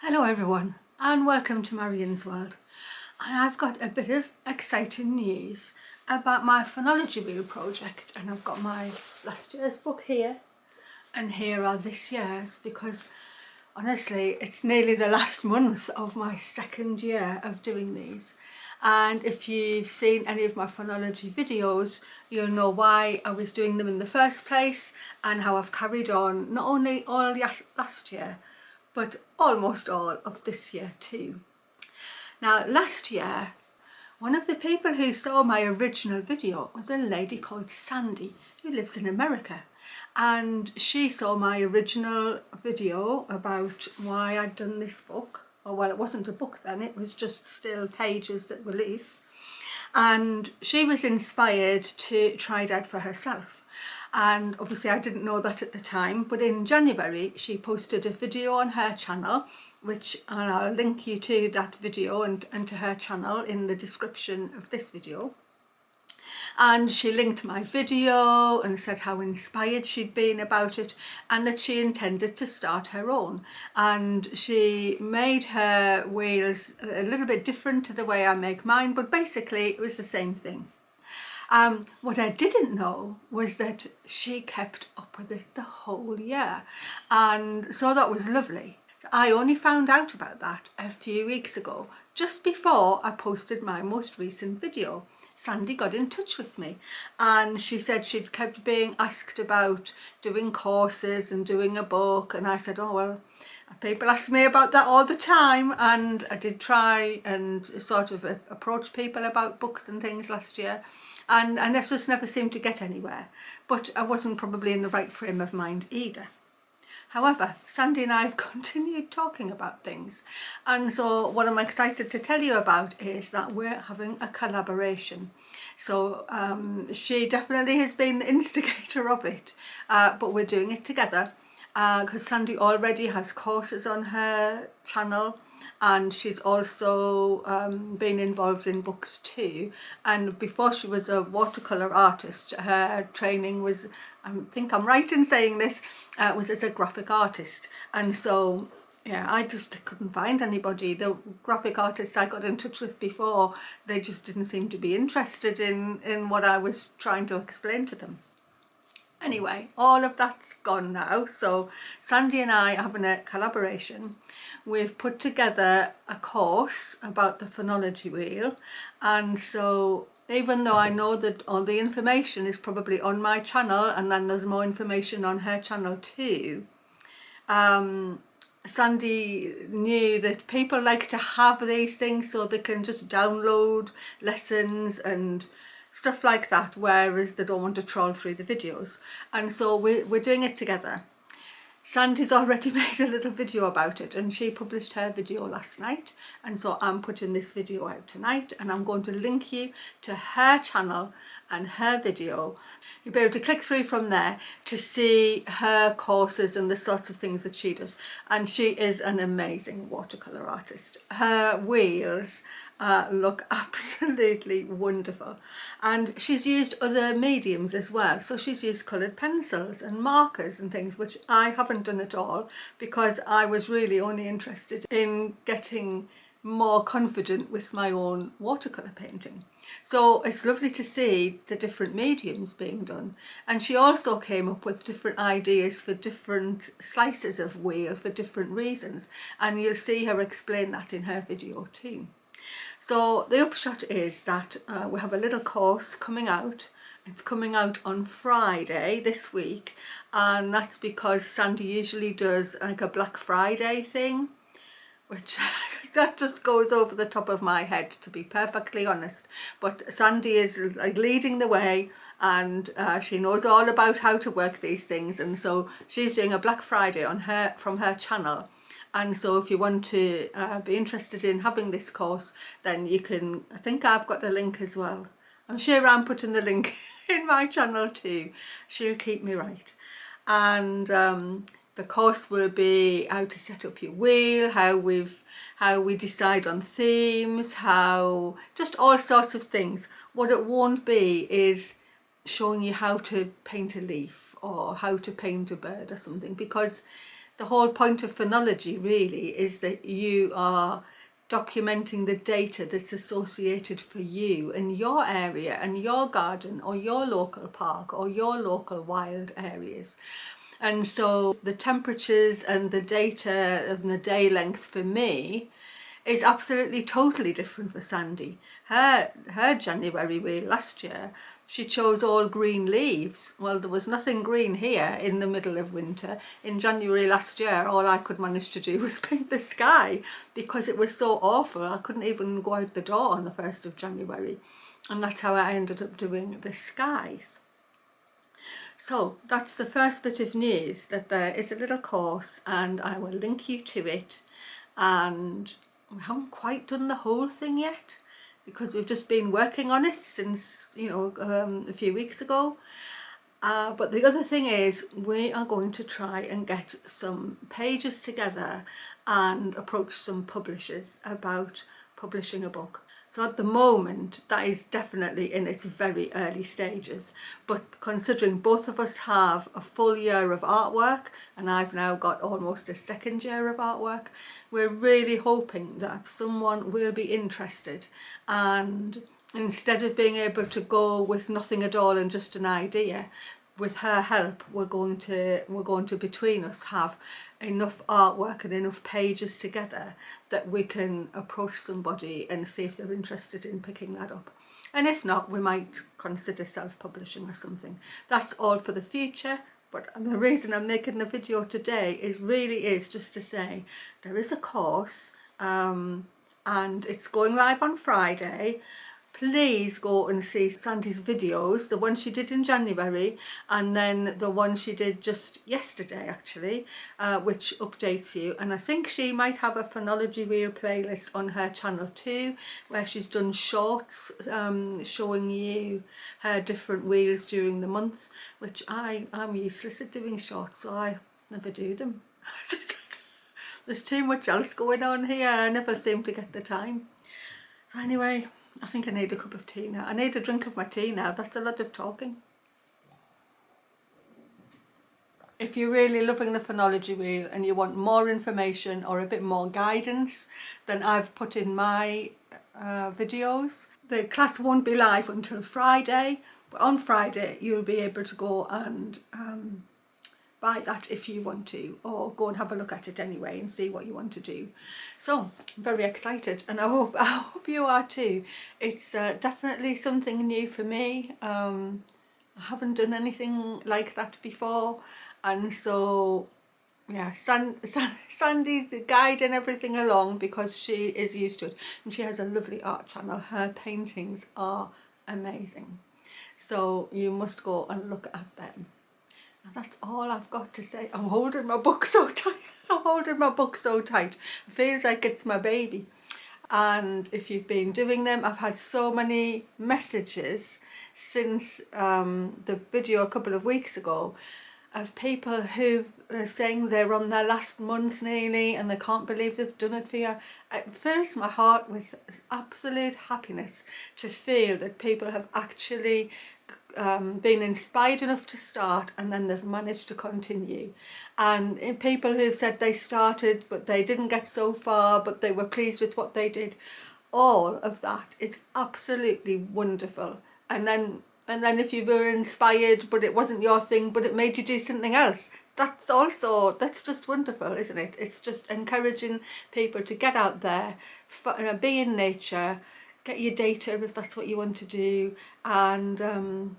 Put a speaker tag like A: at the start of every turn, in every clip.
A: Hello everyone and welcome to Marian's World, and I've got a bit of exciting news about my Phenology Wheel project. And I've got my last year's book here and here are this year's, because honestly it's nearly the last month of my second year of doing these. And if you've seen any of my phonology videos, you'll know why I was doing them in the first place and how I've carried on not only all last year but almost all of this year too. Now last year, one of the people who saw my original video was a lady called Sandy who lives in America, and she saw my original video about why I'd done this book. Or well, it wasn't a book then, it was just still pages that were loose, and she was inspired to try it out for herself. And obviously I didn't know that at the time, but in January she posted a video on her channel, which I'll link you to that video and to her channel in the description of this video. And she linked my video and said how inspired she'd been about it and that she intended to start her own. And she made her wheels a little bit different to the way I make mine, but basically it was the same thing. What I didn't know was that she kept up with it the whole year, and so that was lovely. I only found out about that a few weeks ago, just before I posted my most recent video. Sandy got in touch with me and she said she'd kept being asked about doing courses and doing a book, and I said, oh well, people ask me about that all the time, and I did try and sort of approach people about books and things last year, and I just never seemed to get anywhere, but I wasn't probably in the right frame of mind either. However, Sandy and I have continued talking about things, and so what I'm excited to tell you about is that we're having a collaboration. So she definitely has been the instigator of it, but we're doing it together because Sandy already has courses on her channel, and she's also been involved in books too. And before she was a watercolour artist, her training was, I think I'm right in saying this, was as a graphic artist. And so yeah, I just couldn't find anybody. The graphic artists I got in touch with before, they just didn't seem to be interested in what I was trying to explain to them. Anyway, all of that's gone now, so Sandy and I are having a collaboration. We've put together a course about the Phenology Wheel, and so even though I know that all the information is probably on my channel and then there's more information on her channel too, Sandy knew that people like to have these things so they can just download lessons and stuff like that, whereas they don't want to trawl through the videos. And so we're doing it together. Sandy's already made a little video about it and she published her video last night, and so I'm putting this video out tonight, and I'm going to link you to her channel and her video. You'll be able to click through from there to see her courses and the sorts of things that she does. And she is an amazing watercolour artist. Her wheels look absolutely wonderful, and she's used other mediums as well. So she's used coloured pencils and markers and things, which I haven't done at all because I was really only interested in getting more confident with my own watercolour painting. So it's lovely to see the different mediums being done. And she also came up with different ideas for different slices of wheel for different reasons, and you'll see her explain that in her video too. So the upshot is that we have a little course coming out. It's coming out on Friday this week, and that's because Sandy usually does like a Black Friday thing, which that just goes over the top of my head, to be perfectly honest. But Sandy is like leading the way, and she knows all about how to work these things, and so she's doing a Black Friday on from her channel. And so if you want to be interested in having this course, then you can, I think I've got a link as well. I'm sure I'm putting the link in my channel too. She'll keep me right. And the course will be how to set up your wheel, how we decide on themes, how just all sorts of things. What it won't be is showing you how to paint a leaf or how to paint a bird or something, because the whole point of phenology really is that you are documenting the data that's associated for you in your area and your garden or your local park or your local wild areas. And so the temperatures and the data of the day length for me is absolutely totally different for Sandy. Her January wheel last year, she chose all green leaves. Well, there was nothing green here in the middle of winter. In January last year, all I could manage to do was paint the sky because it was so awful. I couldn't even go out the door on the 1st of January. And that's how I ended up doing the skies. So that's the first bit of news, that there is a little course and I will link you to it. And we haven't quite done the whole thing yet because we've just been working on it since, a few weeks ago. But the other thing is we are going to try and get some pages together and approach some publishers about publishing a book. So at the moment, that is definitely in its very early stages. But considering both of us have a full year of artwork, and I've now got almost a second year of artwork, we're really hoping that someone will be interested. And instead of being able to go with nothing at all and just an idea, with her help, we're going to between us have enough artwork and enough pages together that we can approach somebody and see if they're interested in picking that up. And if not, we might consider self-publishing or something. That's all for the future. But the reason I'm making the video today is just to say there is a course and it's going live on Friday. Please go and see Sandy's videos, the one she did in January and then the one she did just yesterday actually, which updates you. And I think she might have a Phenology Wheel playlist on her channel too, where she's done shorts showing you her different wheels during the month, which I'm useless at doing shorts, so I never do them. There's too much else going on here, I never seem to get the time. So anyway, I think I need a cup of tea now. I need a drink of my tea now. That's a lot of talking. If you're really loving the Phenology Wheel and you want more information or a bit more guidance than I've put in my videos, the class won't be live until Friday. But on Friday, you'll be able to go and buy that if you want to, or go and have a look at it anyway and see what you want to do. So I'm very excited, and I hope you are too. It's definitely something new for me. I haven't done anything like that before, and so yeah, Sandy's guiding everything along because she is used to it, and she has a lovely art channel. Her paintings are amazing, so you must go and look at them. And that's all I've got to say. I'm holding my book so tight. I'm holding my book so tight. It feels like it's my baby. And if you've been doing them, I've had so many messages since the video a couple of weeks ago of people who are saying they're on their last month nearly and they can't believe they've done it for you. It fills my heart with absolute happiness to feel that people have actually been inspired enough to start and then they've managed to continue. And people who've said they started but they didn't get so far but they were pleased with what they did, all of that is absolutely wonderful. And then if you were inspired but it wasn't your thing but it made you do something else, that's just wonderful, isn't it? It's just encouraging people to get out there, be in nature, get your data if that's what you want to do, and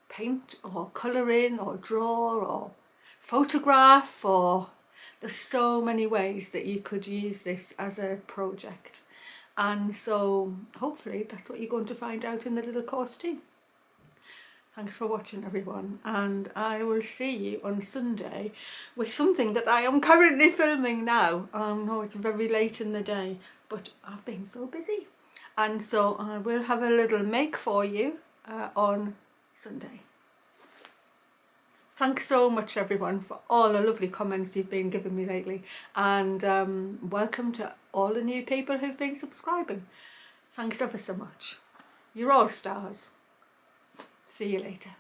A: paint or colour in or draw or photograph, or there's so many ways that you could use this as a project. And so hopefully that's what you're going to find out in the little course too. Thanks for watching everyone, and I will see you on Sunday with something that I am currently filming now. I know it's very late in the day, but I've been so busy. And so I will have a little make for you on Sunday. Thanks so much everyone for all the lovely comments you've been giving me lately, and welcome to all the new people who've been subscribing. Thanks ever so much. You're all stars. See you later.